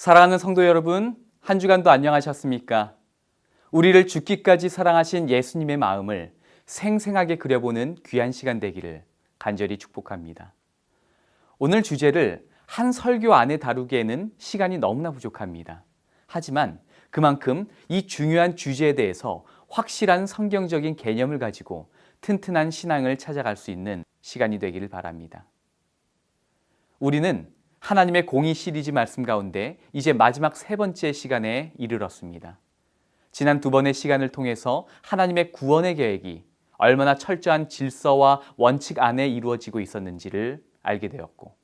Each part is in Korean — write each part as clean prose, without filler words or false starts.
사랑하는 성도 여러분, 한 주간도 안녕하셨습니까? 우리를 죽기까지 사랑하신 예수님의 마음을 생생하게 그려보는 귀한 시간 되기를 간절히 축복합니다. 오늘 주제를 한 설교 안에 다루기에는 시간이 너무나 부족합니다. 하지만 그만큼 이 중요한 주제에 대해서 확실한 성경적인 개념을 가지고 튼튼한 신앙을 찾아갈 수 있는 시간이 되기를 바랍니다. 우리는 하나님의 공의 시리즈 말씀 가운데 이제 마지막 세 번째 시간에 이르렀습니다. 지난 두 번의 시간을 통해서 하나님의 구원의 계획이 얼마나 철저한 질서와 원칙 안에 이루어지고 있었는지를 알게 되었고,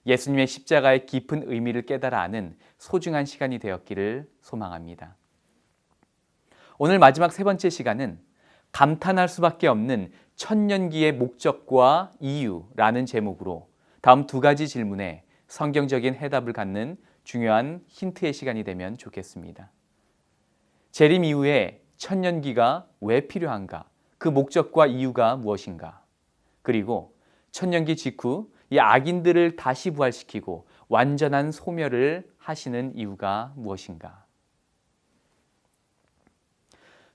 예수님의 십자가의 깊은 의미를 깨달아 아는 소중한 시간이 되었기를 소망합니다. 오늘 마지막 세 번째 시간은 감탄할 수밖에 없는 천년기의 목적과 이유라는 제목으로 다음 두 가지 질문에 성경적인 해답을 갖는 중요한 힌트의 시간이 되면 좋겠습니다. 재림 이후에 천년기가 왜 필요한가? 그 목적과 이유가 무엇인가? 그리고 천년기 직후 이 악인들을 다시 부활시키고 완전한 소멸을 하시는 이유가 무엇인가?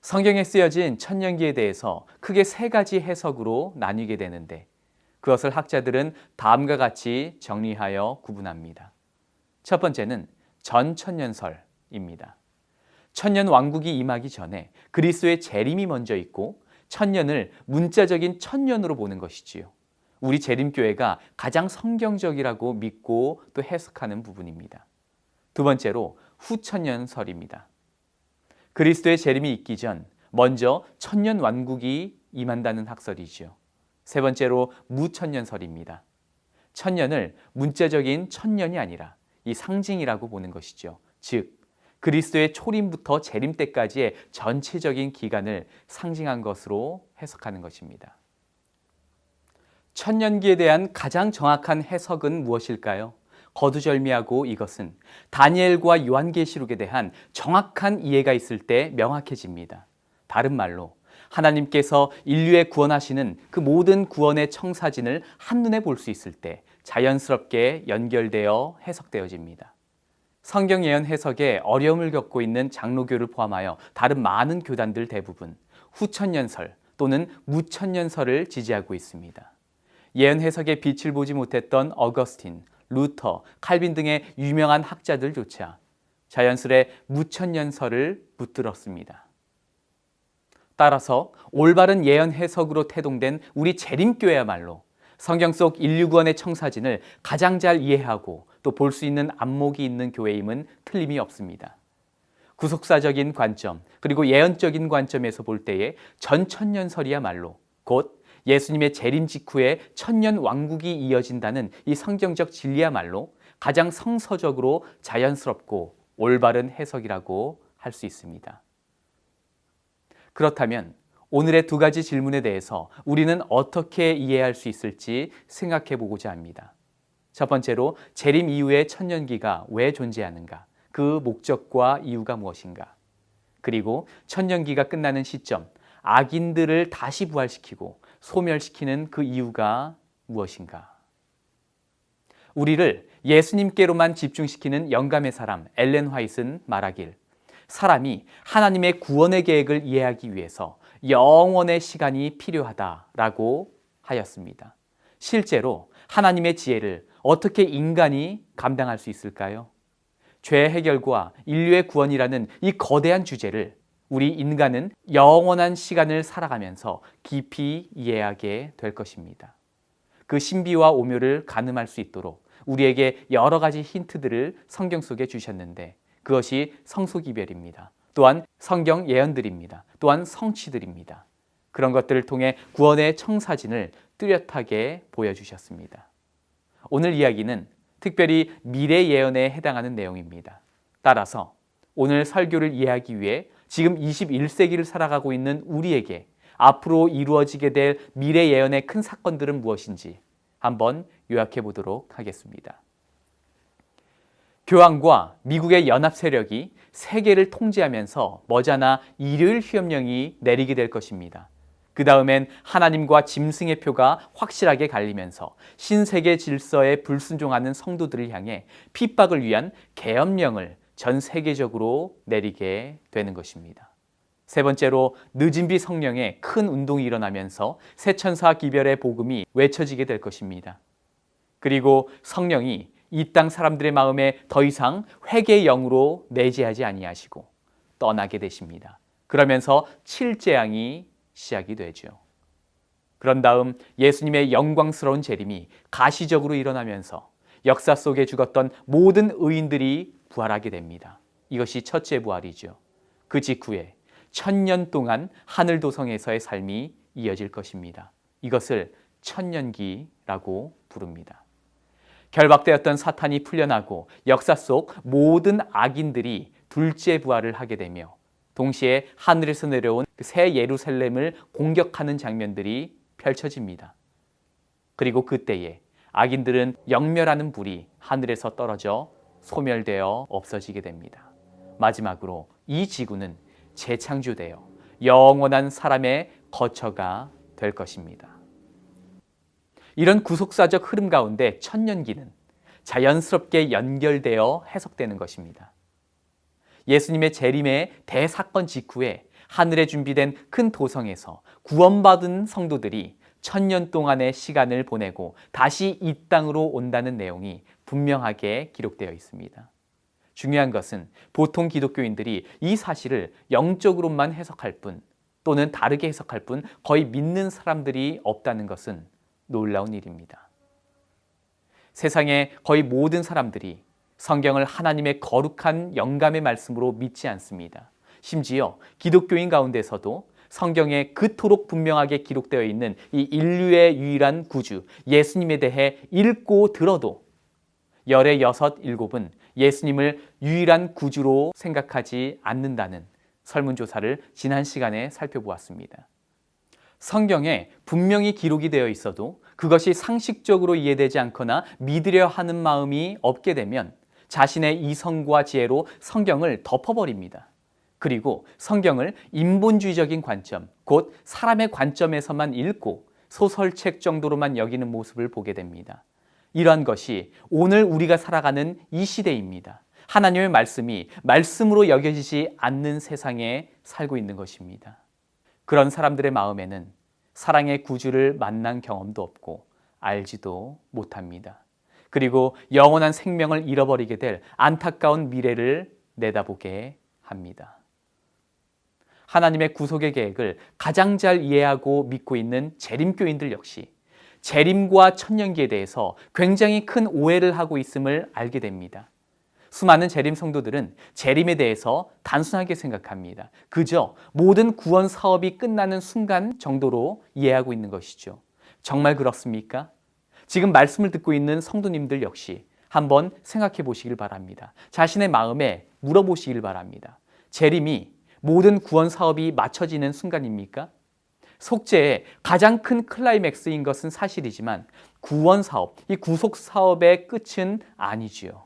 성경에 쓰여진 천년기에 대해서 크게 세 가지 해석으로 나뉘게 되는데, 그것을 학자들은 다음과 같이 정리하여 구분합니다. 첫 번째는 전천년설입니다. 천년 왕국이 임하기 전에 그리스도의 재림이 먼저 있고, 천년을 문자적인 천년으로 보는 것이지요. 우리 재림교회가 가장 성경적이라고 믿고 또 해석하는 부분입니다. 두 번째로 후천년설입니다. 그리스도의 재림이 있기 전 먼저 천년 왕국이 임한다는 학설이지요. 세 번째로 무천년설입니다. 천년을 문자적인 천년이 아니라 이 상징이라고 보는 것이죠. 즉, 그리스도의 초림부터 재림 때까지의 전체적인 기간을 상징한 것으로 해석하는 것입니다. 천년기에 대한 가장 정확한 해석은 무엇일까요? 거두절미하고 이것은 다니엘과 요한계시록에 대한 정확한 이해가 있을 때 명확해집니다. 다른 말로 하나님께서 인류에 구원하시는 그 모든 구원의 청사진을 한눈에 볼 수 있을 때 자연스럽게 연결되어 해석되어집니다. 성경 예언 해석에 어려움을 겪고 있는 장로교를 포함하여 다른 많은 교단들 대부분 후천년설 또는 무천년설을 지지하고 있습니다. 예언 해석에 빛을 보지 못했던 어거스틴, 루터, 칼빈 등의 유명한 학자들조차 자연스레 무천년설을 붙들었습니다. 따라서 올바른 예언 해석으로 태동된 우리 재림교회야말로 성경 속 인류 구원의 청사진을 가장 잘 이해하고 또 볼 수 있는 안목이 있는 교회임은 틀림이 없습니다. 구속사적인 관점 그리고 예언적인 관점에서 볼 때에 전천년설이야말로 곧 예수님의 재림 직후에 천년 왕국이 이어진다는 이 성경적 진리야말로 가장 성서적으로 자연스럽고 올바른 해석이라고 할 수 있습니다. 그렇다면 오늘의 두 가지 질문에 대해서 우리는 어떻게 이해할 수 있을지 생각해 보고자 합니다. 첫 번째로 재림 이후의 천년기가 왜 존재하는가? 그 목적과 이유가 무엇인가? 그리고 천년기가 끝나는 시점, 악인들을 다시 부활시키고 소멸시키는 그 이유가 무엇인가? 우리를 예수님께로만 집중시키는 영감의 사람 엘렌 화이트는 말하길, 사람이 하나님의 구원의 계획을 이해하기 위해서 영원의 시간이 필요하다라고 하였습니다. 실제로 하나님의 지혜를 어떻게 인간이 감당할 수 있을까요? 죄 해결과 인류의 구원이라는 이 거대한 주제를 우리 인간은 영원한 시간을 살아가면서 깊이 이해하게 될 것입니다. 그 신비와 오묘를 가늠할 수 있도록 우리에게 여러 가지 힌트들을 성경 속에 주셨는데, 그것이 성소기별입니다. 또한 성경 예언들입니다. 또한 성취들입니다. 그런 것들을 통해 구원의 청사진을 뚜렷하게 보여주셨습니다. 오늘 이야기는 특별히 미래 예언에 해당하는 내용입니다. 따라서 오늘 설교를 이해하기 위해 지금 21세기를 살아가고 있는 우리에게 앞으로 이루어지게 될 미래 예언의 큰 사건들은 무엇인지 한번 요약해 보도록 하겠습니다. 교황과 미국의 연합 세력이 세계를 통제하면서 머지않아 일요일 휴업령이 내리게 될 것입니다. 그 다음엔 하나님과 짐승의 표가 확실하게 갈리면서 신세계 질서에 불순종하는 성도들을 향해 핍박을 위한 계엄령을 전 세계적으로 내리게 되는 것입니다. 세 번째로 늦은 비 성령의 큰 운동이 일어나면서 새천사 기별의 복음이 외쳐지게 될 것입니다. 그리고 성령이 이 땅 사람들의 마음에 더 이상 회개의 영으로 내재하지 아니하시고 떠나게 되십니다. 그러면서 칠재앙이 시작이 되죠. 그런 다음 예수님의 영광스러운 재림이 가시적으로 일어나면서 역사 속에 죽었던 모든 의인들이 부활하게 됩니다. 이것이 첫째 부활이죠. 그 직후에 1000년 동안 하늘도성에서의 삶이 이어질 것입니다. 이것을 천년기라고 부릅니다. 결박되었던 사탄이 풀려나고 역사 속 모든 악인들이 둘째 부활을 하게 되며 동시에 하늘에서 내려온 새 예루살렘을 공격하는 장면들이 펼쳐집니다. 그리고 그때에 악인들은 영멸하는 불이 하늘에서 떨어져 소멸되어 없어지게 됩니다. 마지막으로 이 지구는 재창조되어 영원한 사람의 거처가 될 것입니다. 이런 구속사적 흐름 가운데 천년기는 자연스럽게 연결되어 해석되는 것입니다. 예수님의 재림의 대사건 직후에 하늘에 준비된 큰 도성에서 구원받은 성도들이 1000년 동안의 시간을 보내고 다시 이 땅으로 온다는 내용이 분명하게 기록되어 있습니다. 중요한 것은 보통 기독교인들이 이 사실을 영적으로만 해석할 뿐 또는 다르게 해석할 뿐 거의 믿는 사람들이 없다는 것은 놀라운 일입니다. 세상의 거의 모든 사람들이 성경을 하나님의 거룩한 영감의 말씀으로 믿지 않습니다. 심지어 기독교인 가운데서도 성경에 그토록 분명하게 기록되어 있는 이 인류의 유일한 구주 예수님에 대해 읽고 들어도 열의 6, 7은 예수님을 유일한 구주로 생각하지 않는다는 설문조사를 지난 시간에 살펴보았습니다. 성경에 분명히 기록이 되어 있어도 그것이 상식적으로 이해되지 않거나 믿으려 하는 마음이 없게 되면 자신의 이성과 지혜로 성경을 덮어버립니다. 그리고 성경을 인본주의적인 관점, 곧 사람의 관점에서만 읽고 소설책 정도로만 여기는 모습을 보게 됩니다. 이러한 것이 오늘 우리가 살아가는 이 시대입니다. 하나님의 말씀이 말씀으로 여겨지지 않는 세상에 살고 있는 것입니다. 그런 사람들의 마음에는 사랑의 구주를 만난 경험도 없고 알지도 못합니다. 그리고 영원한 생명을 잃어버리게 될 안타까운 미래를 내다보게 합니다. 하나님의 구속의 계획을 가장 잘 이해하고 믿고 있는 재림교인들 역시 재림과 천년기에 대해서 굉장히 큰 오해를 하고 있음을 알게 됩니다. 수많은 재림 성도들은 재림에 대해서 단순하게 생각합니다. 그저 모든 구원 사업이 끝나는 순간 정도로 이해하고 있는 것이죠. 정말 그렇습니까? 지금 말씀을 듣고 있는 성도님들 역시 한번 생각해 보시길 바랍니다. 자신의 마음에 물어보시길 바랍니다. 재림이 모든 구원 사업이 마쳐지는 순간입니까? 속죄의 가장 큰 클라이맥스인 것은 사실이지만 구원 사업, 이 구속 사업의 끝은 아니지요.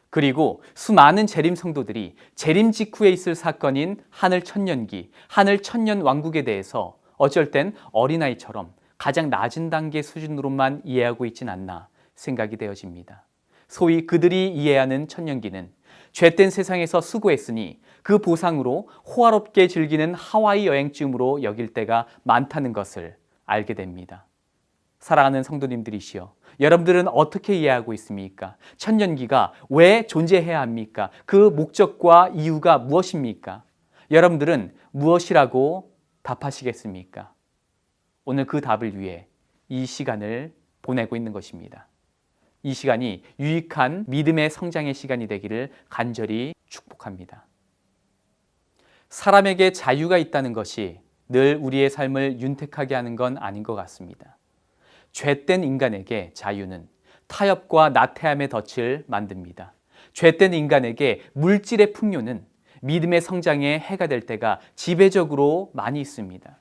그리고 수많은 재림 성도들이 재림 직후에 있을 사건인 하늘 천년기, 하늘 천년 왕국에 대해서 어쩔 땐 어린아이처럼 가장 낮은 단계 수준으로만 이해하고 있진 않나 생각이 되어집니다. 소위 그들이 이해하는 천년기는 죄된 세상에서 수고했으니 그 보상으로 호화롭게 즐기는 하와이 여행쯤으로 여길 때가 많다는 것을 알게 됩니다. 사랑하는 성도님들이시여, 여러분들은 어떻게 이해하고 있습니까? 천년기가 왜 존재해야 합니까? 그 목적과 이유가 무엇입니까? 여러분들은 무엇이라고 답하시겠습니까? 오늘 그 답을 위해 이 시간을 보내고 있는 것입니다. 이 시간이 유익한 믿음의 성장의 시간이 되기를 간절히 축복합니다. 사람에게 자유가 있다는 것이 늘 우리의 삶을 윤택하게 하는 건 아닌 것 같습니다. 죄된 인간에게 자유는 타협과 나태함의 덫을 만듭니다. 죄된 인간에게 물질의 풍요는 믿음의 성장에 해가 될 때가 지배적으로 많이 있습니다.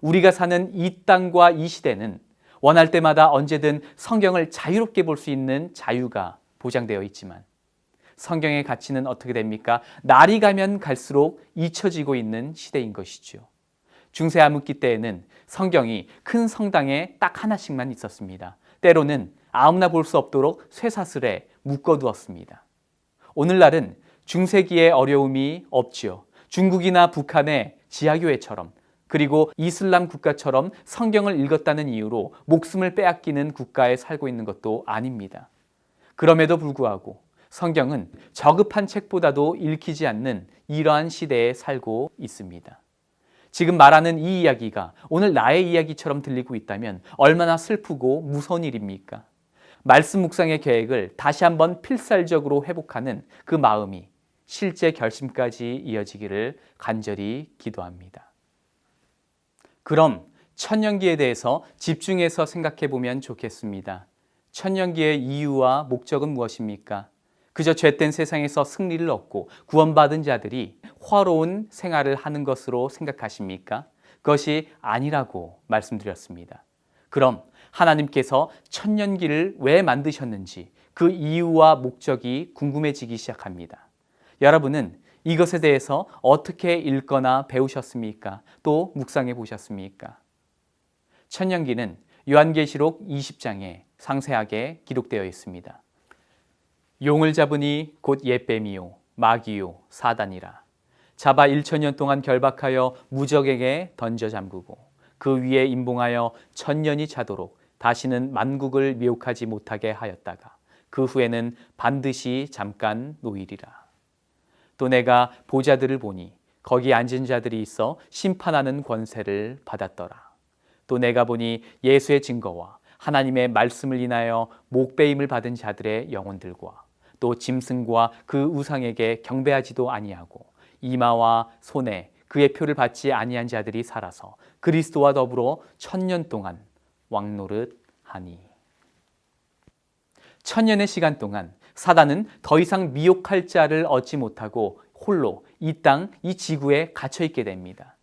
우리가 사는 이 땅과 이 시대는 원할 때마다 언제든 성경을 자유롭게 볼 수 있는 자유가 보장되어 있지만 성경의 가치는 어떻게 됩니까? 날이 가면 갈수록 잊혀지고 있는 시대인 것이죠. 중세 암흑기 때에는 성경이 큰 성당에 딱 하나씩만 있었습니다. 때로는 아무나 볼 수 없도록 쇠사슬에 묶어두었습니다. 오늘날은 중세기의 어려움이 없지요. 중국이나 북한의 지하교회처럼 그리고 이슬람 국가처럼 성경을 읽었다는 이유로 목숨을 빼앗기는 국가에 살고 있는 것도 아닙니다. 그럼에도 불구하고 성경은 저급한 책보다도 읽히지 않는 이러한 시대에 살고 있습니다. 지금 말하는 이 이야기가 오늘 나의 이야기처럼 들리고 있다면 얼마나 슬프고 무서운 일입니까? 말씀 묵상의 계획을 다시 한번 필살적으로 회복하는 그 마음이 실제 결심까지 이어지기를 간절히 기도합니다. 그럼 천년기에 대해서 집중해서 생각해 보면 좋겠습니다. 천년기의 이유와 목적은 무엇입니까? 그저 죄된 세상에서 승리를 얻고 구원받은 자들이 화로운 생활을 하는 것으로 생각하십니까? 그것이 아니라고 말씀드렸습니다. 그럼 하나님께서 천년기를 왜 만드셨는지 그 이유와 목적이 궁금해지기 시작합니다. 여러분은 이것에 대해서 어떻게 읽거나 배우셨습니까? 또 묵상해 보셨습니까? 천년기는 요한계시록 20장에 상세하게 기록되어 있습니다. 용을 잡으니 곧 옛뱀이요 마귀요 사단이라. 잡아 1000년 동안 결박하여 무적에게 던져 잠그고 그 위에 임봉하여 1000년이 차도록 다시는 만국을 미혹하지 못하게 하였다가 그 후에는 반드시 잠깐 놓이리라. 또 내가 보좌들을 보니 거기 앉은 자들이 있어 심판하는 권세를 받았더라. 또 내가 보니 예수의 증거와 하나님의 말씀을 인하여 목배임을 받은 자들의 영혼들과 또 짐승과 그 우상에게 경배하지도 아니하고 이마와 손에 그의 표를 받지 아니한 자들이 살아서 그리스도와 더불어 1000년 동안 왕노릇하니. 1000년의 시간 동안 사단은 더 이상 미혹할 자를 얻지 못하고 홀로 이 땅, 이 지구에 갇혀 있게 됩니다.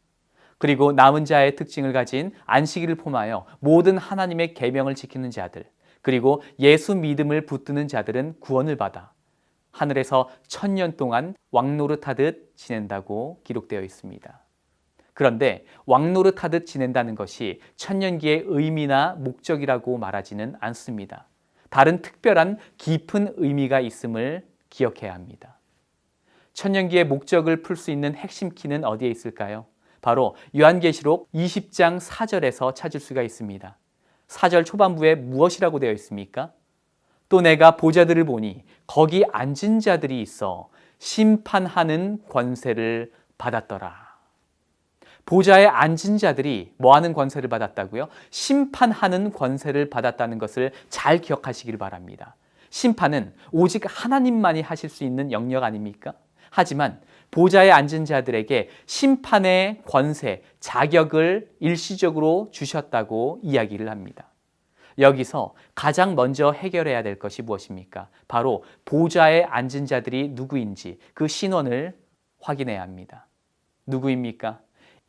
그리고 남은 자의 특징을 가진 안식일을 포함하여 모든 하나님의 계명을 지키는 자들, 그리고 예수 믿음을 붙드는 자들은 구원을 받아 하늘에서 1000년 동안 왕노릇하듯 지낸다고 기록되어 있습니다. 그런데 왕노릇하듯 지낸다는 것이 천년기의 의미나 목적이라고 말하지는 않습니다. 다른 특별한 깊은 의미가 있음을 기억해야 합니다. 천년기의 목적을 풀 수 있는 핵심 키는 어디에 있을까요? 바로 요한계시록 20장 4절에서 찾을 수가 있습니다. 4절 초반부에 무엇이라고 되어 있습니까? 또 내가 보좌들을 보니 거기 앉은 자들이 있어 심판하는 권세를 받았더라. 보좌에 앉은 자들이 뭐하는 권세를 받았다고요? 심판하는 권세를 받았다는 것을 잘 기억하시길 바랍니다. 심판은 오직 하나님만이 하실 수 있는 영역 아닙니까? 하지만 보좌에 앉은 자들에게 심판의 권세, 자격을 일시적으로 주셨다고 이야기를 합니다. 여기서 가장 먼저 해결해야 될 것이 무엇입니까? 바로 보좌에 앉은 자들이 누구인지 그 신원을 확인해야 합니다. 누구입니까?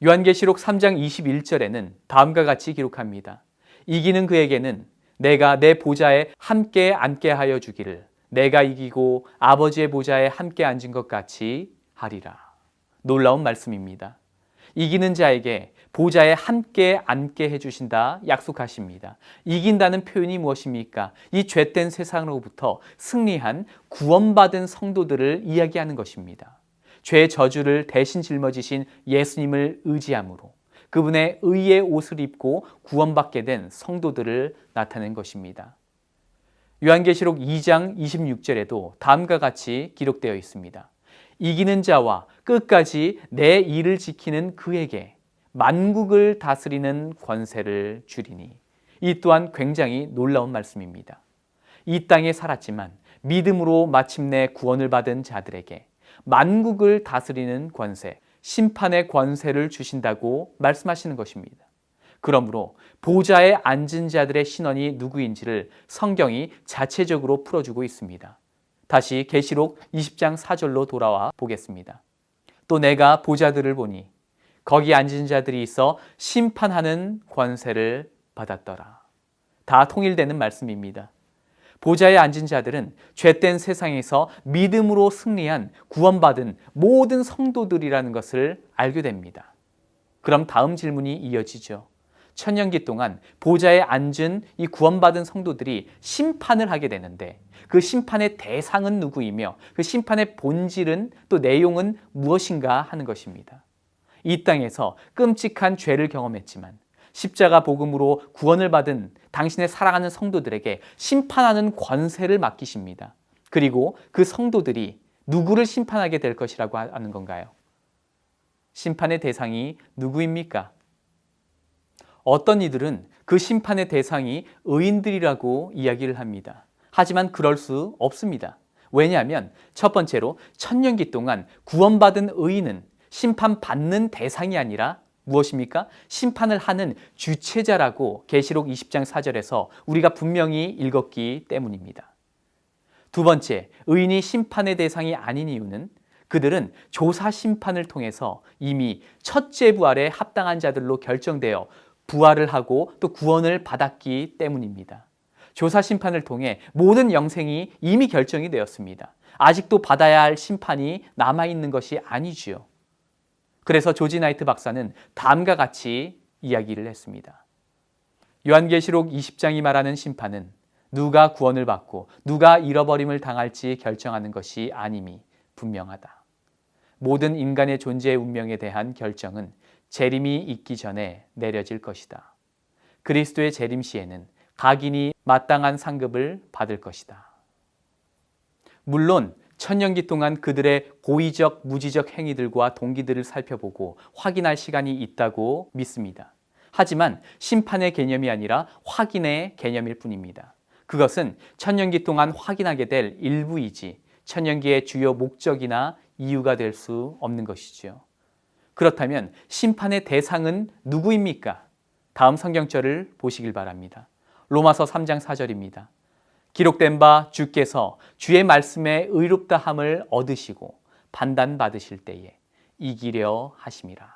요한계시록 3장 21절에는 다음과 같이 기록합니다. 이기는 그에게는 내가 내 보좌에 함께 앉게 하여 주기를 내가 이기고 아버지의 보좌에 함께 앉은 것 같이 하리라. 놀라운 말씀입니다. 이기는 자에게 보좌에 함께 앉게 해주신다 약속하십니다. 이긴다는 표현이 무엇입니까? 이 죄된 세상으로부터 승리한 구원받은 성도들을 이야기하는 것입니다. 죄의 저주를 대신 짊어지신 예수님을 의지함으로 그분의 의의 옷을 입고 구원받게 된 성도들을 나타낸 것입니다. 요한계시록 2장 26절에도 다음과 같이 기록되어 있습니다. 이기는 자와 끝까지 내 일을 지키는 그에게 만국을 다스리는 권세를 주리니. 이 또한 굉장히 놀라운 말씀입니다. 이 땅에 살았지만 믿음으로 마침내 구원을 받은 자들에게 만국을 다스리는 권세, 심판의 권세를 주신다고 말씀하시는 것입니다. 그러므로 보좌에 앉은 자들의 신원이 누구인지를 성경이 자체적으로 풀어주고 있습니다. 다시 계시록 20장 4절로 돌아와 보겠습니다. 또 내가 보좌들을 보니 거기 앉은 자들이 있어 심판하는 권세를 받았더라. 다 통일되는 말씀입니다. 보좌에 앉은 자들은 죄된 세상에서 믿음으로 승리한 구원받은 모든 성도들이라는 것을 알게 됩니다. 그럼 다음 질문이 이어지죠. 천년기 동안 보좌에 앉은 이 구원받은 성도들이 심판을 하게 되는데 그 심판의 대상은 누구이며 그 심판의 본질은 또 내용은 무엇인가 하는 것입니다. 이 땅에서 끔찍한 죄를 경험했지만 십자가 복음으로 구원을 받은 당신의 사랑하는 성도들에게 심판하는 권세를 맡기십니다. 그리고 그 성도들이 누구를 심판하게 될 것이라고 하는 건가요? 심판의 대상이 누구입니까? 어떤 이들은 그 심판의 대상이 의인들이라고 이야기를 합니다. 하지만 그럴 수 없습니다. 왜냐하면 첫 번째로 천년기 동안 구원받은 의인은 심판받는 대상이 아니라 무엇입니까? 심판을 하는 주체자라고 계시록 20장 4절에서 우리가 분명히 읽었기 때문입니다. 두 번째, 의인이 심판의 대상이 아닌 이유는 그들은 조사 심판을 통해서 이미 첫째 부활에 합당한 자들로 결정되어 부활을 하고 또 구원을 받았기 때문입니다. 조사 심판을 통해 모든 영생이 이미 결정이 되었습니다. 아직도 받아야 할 심판이 남아있는 것이 아니지요. 그래서 조지 나이트 박사는 다음과 같이 이야기를 했습니다. 요한계시록 20장이 말하는 심판은 누가 구원을 받고 누가 잃어버림을 당할지 결정하는 것이 아님이 분명하다. 모든 인간의 존재의 운명에 대한 결정은 재림이 있기 전에 내려질 것이다. 그리스도의 재림 시에는 각인이 마땅한 상급을 받을 것이다. 물론 천년기 동안 그들의 고의적, 무지적 행위들과 동기들을 살펴보고 확인할 시간이 있다고 믿습니다. 하지만 심판의 개념이 아니라 확인의 개념일 뿐입니다. 그것은 천년기 동안 확인하게 될 일부이지 천년기의 주요 목적이나 이유가 될 수 없는 것이지요. 그렇다면 심판의 대상은 누구입니까? 다음 성경절을 보시길 바랍니다. 로마서 3장 4절입니다. 기록된 바 주께서 주의 말씀에 의롭다함을 얻으시고 판단받으실 때에 이기려 하심이라.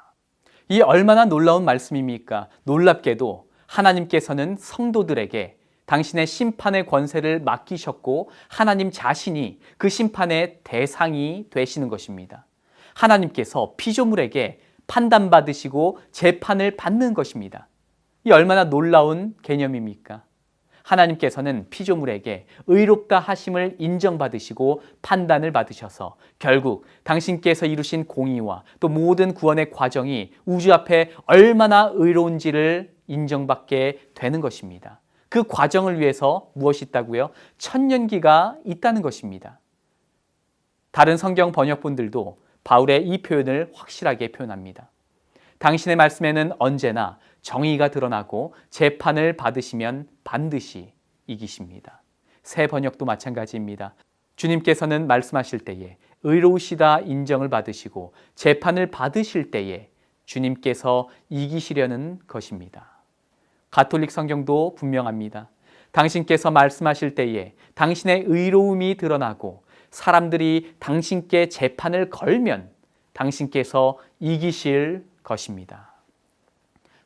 이 얼마나 놀라운 말씀입니까? 놀랍게도 하나님께서는 성도들에게 당신의 심판의 권세를 맡기셨고 하나님 자신이 그 심판의 대상이 되시는 것입니다. 하나님께서 피조물에게 판단받으시고 재판을 받는 것입니다. 이 얼마나 놀라운 개념입니까? 하나님께서는 피조물에게 의롭다 하심을 인정받으시고 판단을 받으셔서 결국 당신께서 이루신 공의와 또 모든 구원의 과정이 우주 앞에 얼마나 의로운지를 인정받게 되는 것입니다. 그 과정을 위해서 무엇이 있다고요? 천년기가 있다는 것입니다. 다른 성경 번역본들도 바울의 이 표현을 확실하게 표현합니다. 당신의 말씀에는 언제나 정의가 드러나고 재판을 받으시면 반드시 이기십니다. 새 번역도 마찬가지입니다. 주님께서는 말씀하실 때에 의로우시다 인정을 받으시고 재판을 받으실 때에 주님께서 이기시려는 것입니다. 가톨릭 성경도 분명합니다. 당신께서 말씀하실 때에 당신의 의로움이 드러나고 사람들이 당신께 재판을 걸면 당신께서 이기실 것입니다.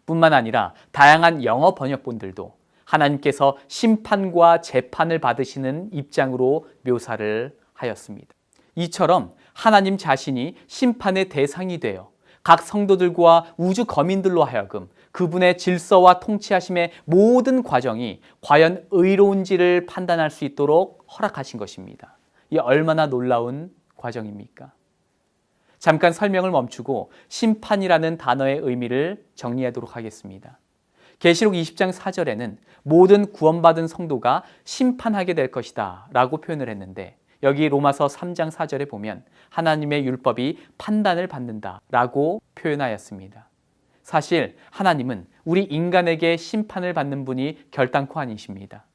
뿐만 아니라 다양한 영어 번역본들도 하나님께서 심판과 재판을 받으시는 입장으로 묘사를 하였습니다. 이처럼 하나님 자신이 심판의 대상이 되어 각 성도들과 우주 거민들로 하여금 그분의 질서와 통치하심의 모든 과정이 과연 의로운지를 판단할 수 있도록 허락하신 것입니다. 이 얼마나 놀라운 과정입니까? 잠깐 설명을 멈추고 심판이라는 단어의 의미를 정리하도록 하겠습니다. 계시록 20장 4절에는 모든 구원받은 성도가 심판하게 될 것이다 라고 표현을 했는데 여기 로마서 3장 4절에 보면 하나님의 율법이 판단을 받는다 라고 표현하였습니다. 사실 하나님은 우리 인간에게 심판을 받는 분이 결단코 아니십니다.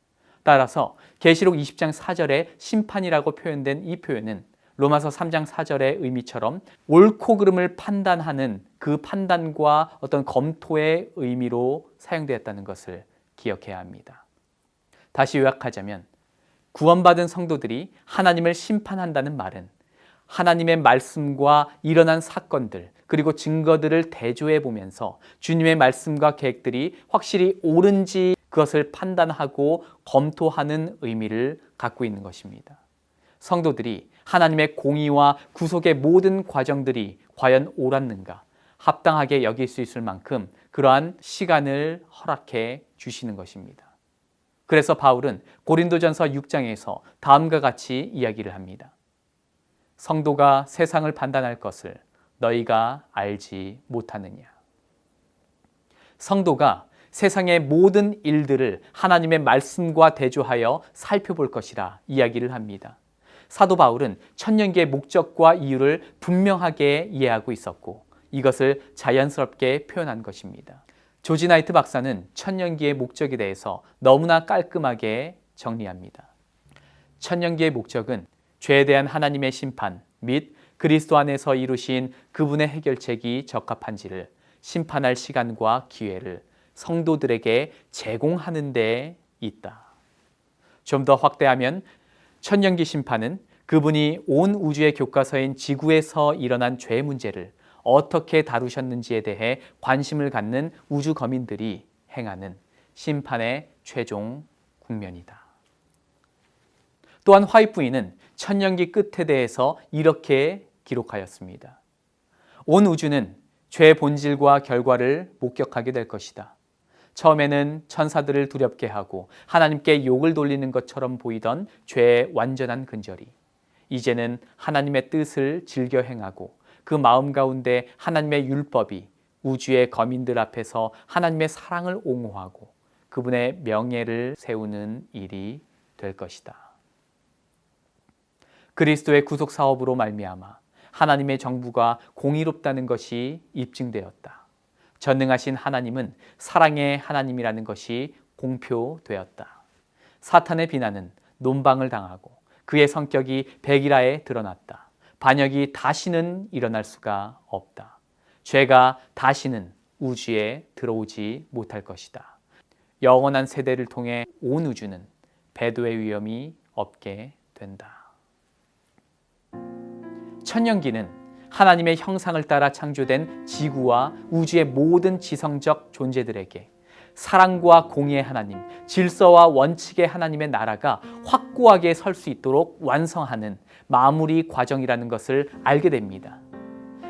따라서 계시록 20장 4절에 심판이라고 표현된 이 표현은 로마서 3장 4절의 의미처럼 옳고 그름을 판단하는 그 판단과 어떤 검토의 의미로 사용되었다는 것을 기억해야 합니다. 다시 요약하자면 구원받은 성도들이 하나님을 심판한다는 말은 하나님의 말씀과 일어난 사건들 그리고 증거들을 대조해 보면서 주님의 말씀과 계획들이 확실히 옳은지 그것을 판단하고 검토하는 의미를 갖고 있는 것입니다. 성도들이 하나님의 공의와 구속의 모든 과정들이 과연 옳았는가 합당하게 여길 수 있을 만큼 그 그러한 시간을 허락해 주시는 것입니다. 그래서 바울은 고린도전서 6장에서 다음과 같이 이야기를 합니다. 성도가 세상을 판단할 것을 너희가 알지 못하느냐. 성도가 세상의 모든 일들을 하나님의 말씀과 대조하여 살펴볼 것이라 이야기를 합니다. 사도 바울은 천년기의 목적과 이유를 분명하게 이해하고 있었고 이것을 자연스럽게 표현한 것입니다. 조지 나이트 박사는 천년기의 목적에 대해서 너무나 깔끔하게 정리합니다. 천년기의 목적은 죄에 대한 하나님의 심판 및 그리스도 안에서 이루신 그분의 해결책이 적합한지를 심판할 시간과 기회를 성도들에게 제공하는 데 있다. 좀 더 확대하면 천년기 심판은 그분이 온 우주의 교과서인 지구에서 일어난 죄 문제를 어떻게 다루셨는지에 대해 관심을 갖는 우주 거민들이 행하는 심판의 최종 국면이다. 또한 화이트 부인은 천년기 끝에 대해서 이렇게 기록하였습니다. 온 우주는 죄의 본질과 결과를 목격하게 될 것이다. 처음에는 천사들을 두렵게 하고 하나님께 욕을 돌리는 것처럼 보이던 죄의 완전한 근절이 이제는 하나님의 뜻을 즐겨 행하고 그 마음 가운데 하나님의 율법이 우주의 거민들 앞에서 하나님의 사랑을 옹호하고 그분의 명예를 세우는 일이 될 것이다. 그리스도의 구속 사업으로 말미암아 하나님의 정부가 공의롭다는 것이 입증되었다. 전능하신 하나님은 사랑의 하나님이라는 것이 공표되었다. 사탄의 비난은 논방을 당하고 그의 성격이 백일하에 드러났다. 반역이 다시는 일어날 수가 없다. 죄가 다시는 우주에 들어오지 못할 것이다. 영원한 세대를 통해 온 우주는 배도의 위험이 없게 된다. 천년기는 하나님의 형상을 따라 창조된 지구와 우주의 모든 지성적 존재들에게 사랑과 공의의 하나님, 질서와 원칙의 하나님의 나라가 확고하게 설 수 있도록 완성하는 마무리 과정이라는 것을 알게 됩니다.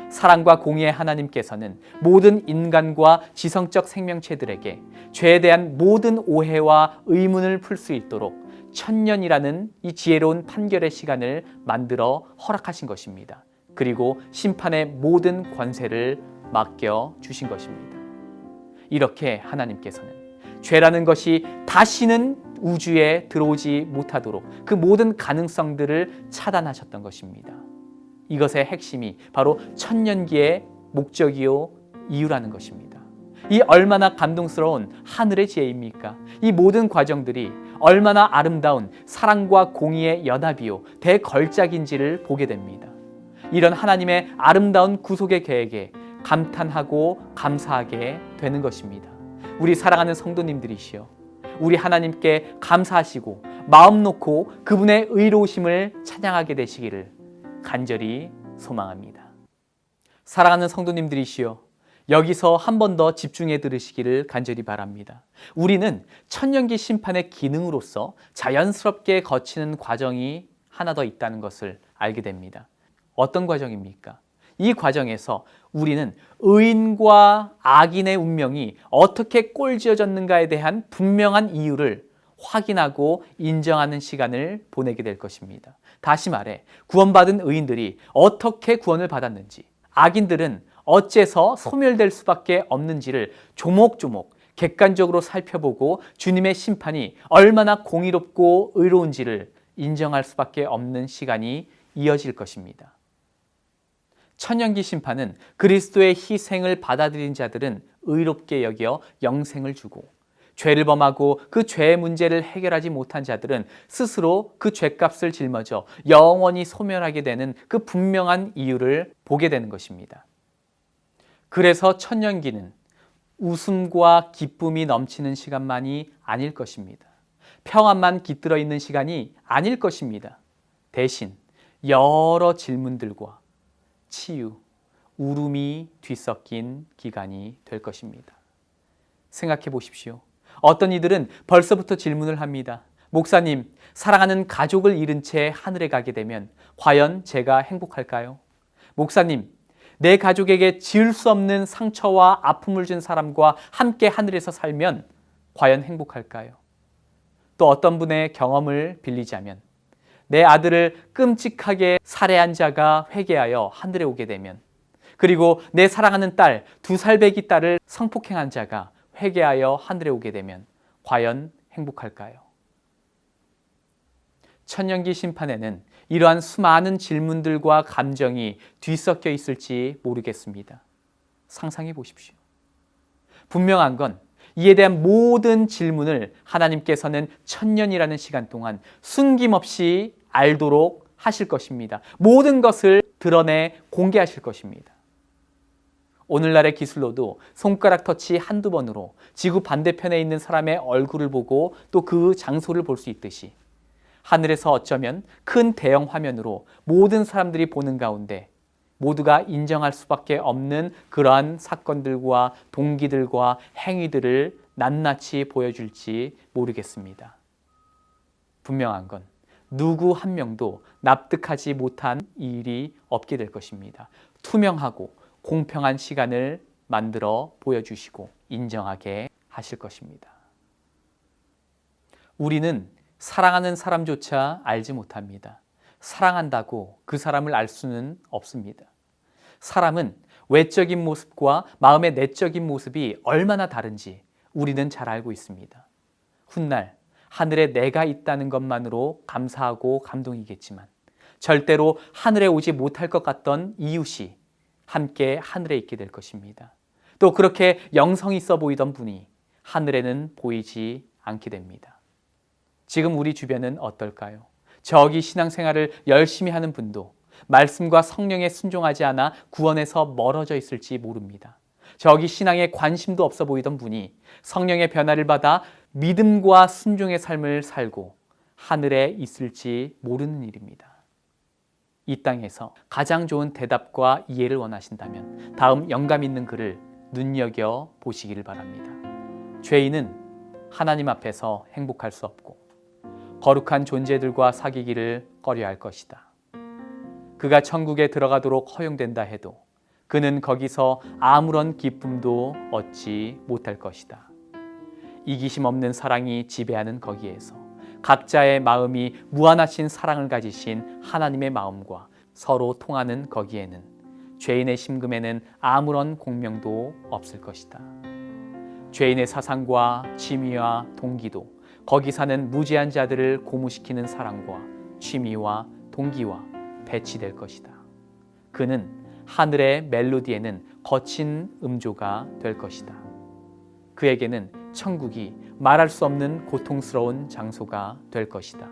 사랑과 공의의 하나님께서는 모든 인간과 지성적 생명체들에게 죄에 대한 모든 오해와 의문을 풀 수 있도록 천년이라는 이 지혜로운 판결의 시간을 만들어 허락하신 것입니다. 그리고 심판의 모든 권세를 맡겨 주신 것입니다. 이렇게 하나님께서는 죄라는 것이 다시는 우주에 들어오지 못하도록 그 모든 가능성들을 차단하셨던 것입니다. 이것의 핵심이 바로 천년기의 목적이요 이유라는 것입니다. 이 얼마나 감동스러운 하늘의 지혜입니까? 이 모든 과정들이 얼마나 아름다운 사랑과 공의의 연합이요 대걸작인지를 보게 됩니다. 이런 하나님의 아름다운 구속의 계획에 감탄하고 감사하게 되는 것입니다. 우리 사랑하는 성도님들이시여, 우리 하나님께 감사하시고 마음 놓고 그분의 의로우심을 찬양하게 되시기를 간절히 소망합니다. 사랑하는 성도님들이시여, 여기서 한 번 더 집중해 들으시기를 간절히 바랍니다. 우리는 천년기 심판의 기능으로서 자연스럽게 거치는 과정이 하나 더 있다는 것을 알게 됩니다. 어떤 과정입니까? 이 과정에서 우리는 의인과 악인의 운명이 어떻게 꼴지어졌는가에 대한 분명한 이유를 확인하고 인정하는 시간을 보내게 될 것입니다. 다시 말해 구원받은 의인들이 어떻게 구원을 받았는지, 악인들은 어째서 소멸될 수밖에 없는지를 조목조목 객관적으로 살펴보고 주님의 심판이 얼마나 공의롭고 의로운지를 인정할 수밖에 없는 시간이 이어질 것입니다. 천년기 심판은 그리스도의 희생을 받아들인 자들은 의롭게 여겨 영생을 주고, 죄를 범하고 그 죄의 문제를 해결하지 못한 자들은 스스로 그 죄값을 짊어져 영원히 소멸하게 되는 그 분명한 이유를 보게 되는 것입니다. 그래서 천년기는 웃음과 기쁨이 넘치는 시간만이 아닐 것입니다. 평안만 깃들어 있는 시간이 아닐 것입니다. 대신 여러 질문들과 치유, 울음이 뒤섞인 기간이 될 것입니다. 생각해 보십시오. 어떤 이들은 벌써부터 질문을 합니다. 목사님, 사랑하는 가족을 잃은 채 하늘에 가게 되면 과연 제가 행복할까요? 목사님, 내 가족에게 지을 수 없는 상처와 아픔을 준 사람과 함께 하늘에서 살면 과연 행복할까요? 또 어떤 분의 경험을 빌리자면 내 아들을 끔찍하게 살해한 자가 회개하여 하늘에 오게 되면, 그리고 내 사랑하는 딸, 2살배기 딸을 성폭행한 자가 회개하여 하늘에 오게 되면 과연 행복할까요? 천년기 심판에는 이러한 수많은 질문들과 감정이 뒤섞여 있을지 모르겠습니다. 상상해 보십시오. 분명한 건 이에 대한 모든 질문을 하나님께서는 천년이라는 시간 동안 숨김없이 알도록 하실 것입니다. 모든 것을 드러내 공개하실 것입니다. 오늘날의 기술로도 손가락 터치 한두 번으로 지구 반대편에 있는 사람의 얼굴을 보고 또 그 장소를 볼 수 있듯이, 하늘에서 어쩌면 큰 대형 화면으로 모든 사람들이 보는 가운데 모두가 인정할 수밖에 없는 그러한 사건들과 동기들과 행위들을 낱낱이 보여줄지 모르겠습니다. 분명한 건 누구 한 명도 납득하지 못한 일이 없게 될 것입니다. 투명하고 공평한 시간을 만들어 보여주시고 인정하게 하실 것입니다. 우리는 사랑하는 사람조차 알지 못합니다. 사랑한다고 그 사람을 알 수는 없습니다. 사람은 외적인 모습과 마음의 내적인 모습이 얼마나 다른지 우리는 잘 알고 있습니다. 훗날 하늘에 내가 있다는 것만으로 감사하고 감동이겠지만 절대로 하늘에 오지 못할 것 같던 이웃이 함께 하늘에 있게 될 것입니다. 또 그렇게 영성 있어 보이던 분이 하늘에는 보이지 않게 됩니다. 지금 우리 주변은 어떨까요? 저기 신앙생활을 열심히 하는 분도 말씀과 성령에 순종하지 않아 구원에서 멀어져 있을지 모릅니다. 저기 신앙에 관심도 없어 보이던 분이 성령의 변화를 받아 믿음과 순종의 삶을 살고 하늘에 있을지 모르는 일입니다. 이 땅에서 가장 좋은 대답과 이해를 원하신다면 다음 영감 있는 글을 눈여겨 보시기를 바랍니다. 죄인은 하나님 앞에서 행복할 수 없고 거룩한 존재들과 사귀기를 꺼려할 것이다. 그가 천국에 들어가도록 허용된다 해도 그는 거기서 아무런 기쁨도 얻지 못할 것이다. 이기심 없는 사랑이 지배하는 거기에서 각자의 마음이 무한하신 사랑을 가지신 하나님의 마음과 서로 통하는 거기에는 죄인의 심금에는 아무런 공명도 없을 것이다. 죄인의 사상과 취미와 동기도 거기 사는 무지한 자들을 고무시키는 사랑과 취미와 동기와 배치될 것이다. 그는 하늘의 멜로디에는 거친 음조가 될 것이다. 그에게는 천국이 말할 수 없는 고통스러운 장소가 될 것이다.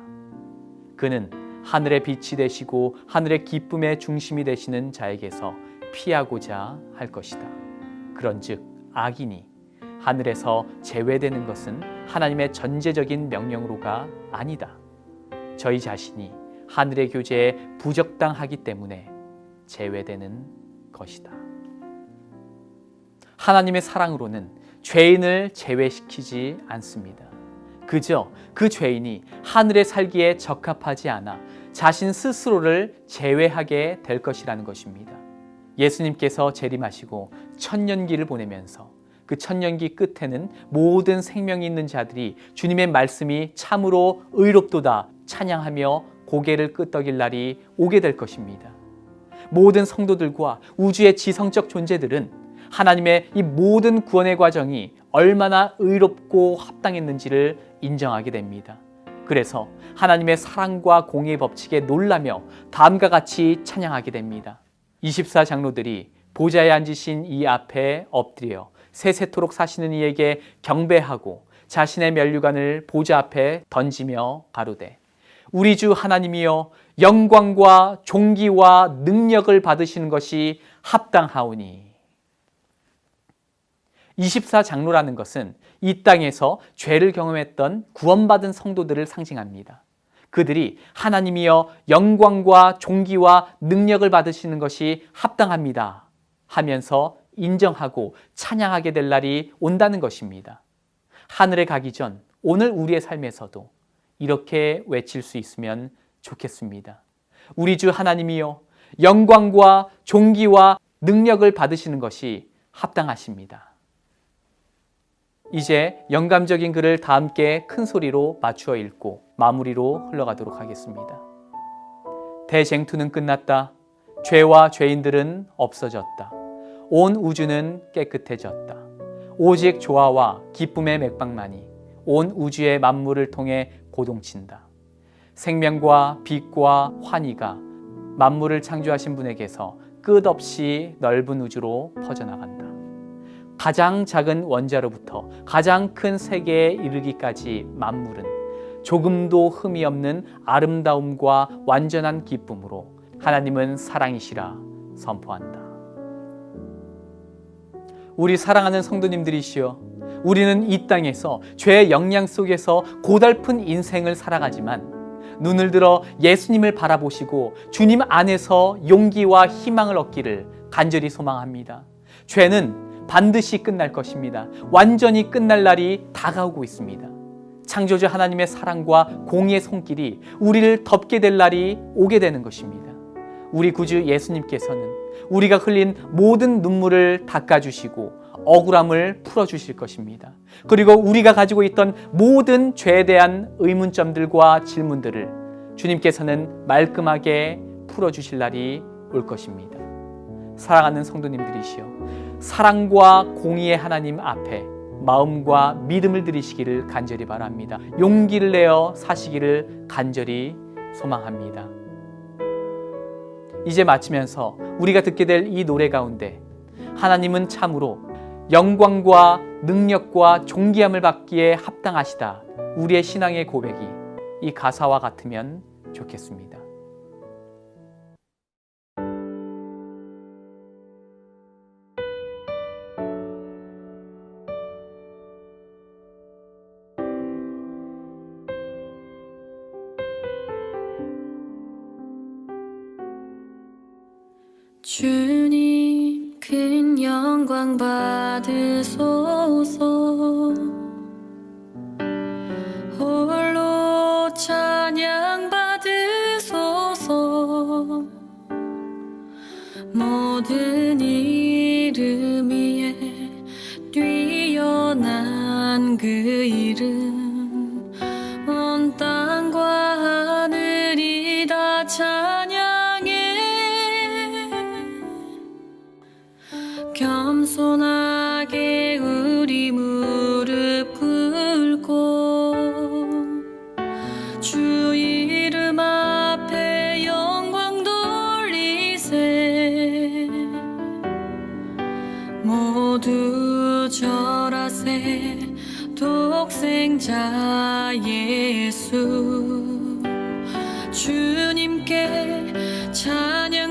그는 하늘의 빛이 되시고 하늘의 기쁨의 중심이 되시는 자에게서 피하고자 할 것이다. 그런즉 악인이 하늘에서 제외되는 것은 하나님의 전제적인 명령으로가 아니다. 저희 자신이 하늘의 교제에 부적당하기 때문에 제외되는 것이다. 하나님의 사랑으로는 죄인을 제외시키지 않습니다. 그저 그 죄인이 하늘에 살기에 적합하지 않아 자신 스스로를 제외하게 될 것이라는 것입니다. 예수님께서 재림하시고 천년기를 보내면서 그 천년기 끝에는 모든 생명이 있는 자들이 주님의 말씀이 참으로 의롭도다 찬양하며 고개를 끄덕일 날이 오게 될 것입니다. 모든 성도들과 우주의 지성적 존재들은 하나님의 이 모든 구원의 과정이 얼마나 의롭고 합당했는지를 인정하게 됩니다. 그래서 하나님의 사랑과 공의의 법칙에 놀라며 다음과 같이 찬양하게 됩니다. 24장로들이 보좌에 앉으신 이 앞에 엎드려 세세토록 사시는 이에게 경배하고 자신의 면류관을 보좌 앞에 던지며 가로되 우리 주 하나님이여 영광과 존귀와 능력을 받으시는 것이 합당하오니. 24장로라는 것은 이 땅에서 죄를 경험했던 구원받은 성도들을 상징합니다. 그들이 하나님이여 영광과 존귀와 능력을 받으시는 것이 합당합니다 하면서 인정하고 찬양하게 될 날이 온다는 것입니다. 하늘에 가기 전 오늘 우리의 삶에서도 이렇게 외칠 수 있으면 좋겠습니다. 우리 주 하나님이여 영광과 존귀와 능력을 받으시는 것이 합당하십니다. 이제 영감적인 글을 다 함께 큰 소리로 맞추어 읽고 마무리로 흘러가도록 하겠습니다. 대쟁투는 끝났다. 죄와 죄인들은 없어졌다. 온 우주는 깨끗해졌다. 오직 조화와 기쁨의 맥박만이 온 우주의 만물을 통해 고동친다. 생명과 빛과 환희가 만물을 창조하신 분에게서 끝없이 넓은 우주로 퍼져나간다. 가장 작은 원자로부터 가장 큰 세계에 이르기까지 만물은 조금도 흠이 없는 아름다움과 완전한 기쁨으로 하나님은 사랑이시라 선포한다. 우리 사랑하는 성도님들이시여, 우리는 이 땅에서 죄의 영향 속에서 고달픈 인생을 살아가지만 눈을 들어 예수님을 바라보시고 주님 안에서 용기와 희망을 얻기를 간절히 소망합니다. 죄는 반드시 끝날 것입니다. 완전히 끝날 날이 다가오고 있습니다. 창조주 하나님의 사랑과 공의의 손길이 우리를 덮게 될 날이 오게 되는 것입니다. 우리 구주 예수님께서는 우리가 흘린 모든 눈물을 닦아주시고 억울함을 풀어주실 것입니다. 그리고 우리가 가지고 있던 모든 죄에 대한 의문점들과 질문들을 주님께서는 말끔하게 풀어주실 날이 올 것입니다. 사랑하는 성도님들이시여, 사랑과 공의의 하나님 앞에 마음과 믿음을 드리시기를 간절히 바랍니다. 용기를 내어 사시기를 간절히 소망합니다. 이제 마치면서 우리가 듣게 될 이 노래 가운데 하나님은 참으로 영광과 능력과 존귀함을 받기에 합당하시다, 우리의 신앙의 고백이 이 가사와 같으면 좋겠습니다. 주님 큰 영광 받으소서. 홀로 찬양 받으소서. 모든 이름 위에 뛰어난 그 이름, 온 땅과 하늘이 다 찬양해. 겸손하게 우리 무릎 꿇고 주 이름 앞에 영광 돌리세. 모두 절하세. 독생자 예수, 주님께 찬양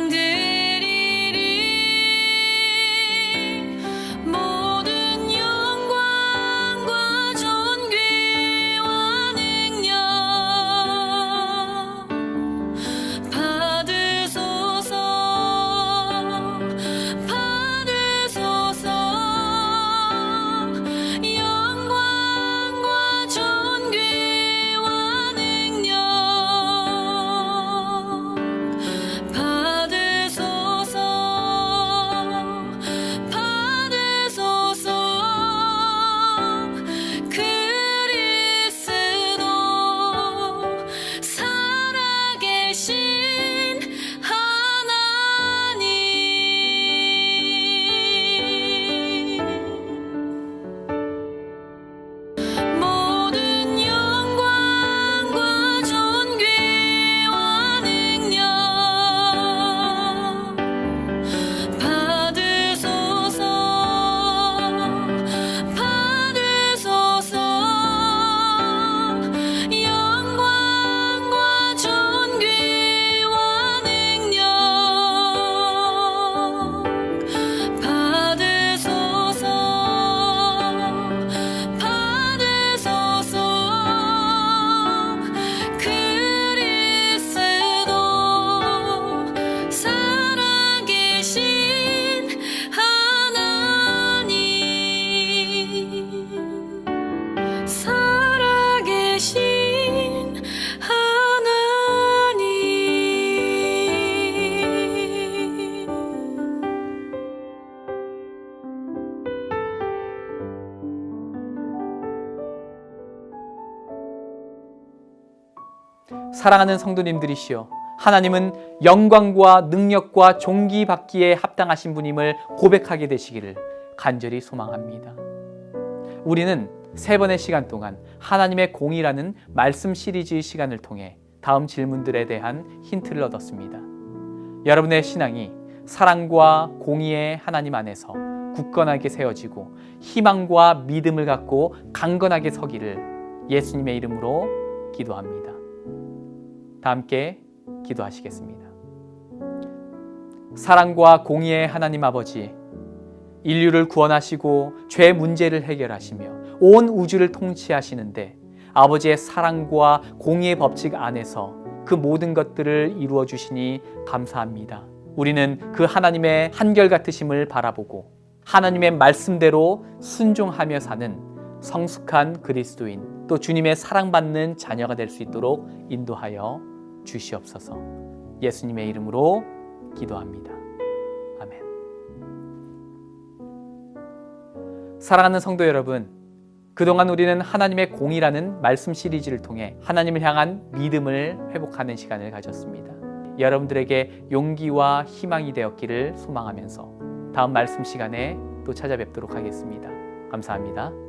받으소서. 사랑하는 성도님들이시여, 하나님은 영광과 능력과 존귀받기에 합당하신 분임을 고백하게 되시기를 간절히 소망합니다. 우리는 3번의 시간 동안 하나님의 공의라는 말씀 시리즈의 시간을 통해 다음 질문들에 대한 힌트를 얻었습니다. 여러분의 신앙이 사랑과 공의의 하나님 안에서 굳건하게 세워지고 희망과 믿음을 갖고 강건하게 서기를 예수님의 이름으로 기도합니다. 다 함께 기도하시겠습니다. 사랑과 공의의 하나님 아버지, 인류를 구원하시고 죄 문제를 해결하시며 온 우주를 통치하시는데 아버지의 사랑과 공의의 법칙 안에서 그 모든 것들을 이루어 주시니 감사합니다. 우리는 그 하나님의 한결같으심을 바라보고 하나님의 말씀대로 순종하며 사는 성숙한 그리스도인, 또 주님의 사랑받는 자녀가 될 수 있도록 인도하여 주시옵소서. 예수님의 이름으로 기도합니다. 아멘. 사랑하는 성도 여러분, 그동안 우리는 하나님의 공의라는 말씀 시리즈를 통해 하나님을 향한 믿음을 회복하는 시간을 가졌습니다. 여러분들에게 용기와 희망이 되었기를 소망하면서 다음 말씀 시간에 또 찾아뵙도록 하겠습니다. 감사합니다.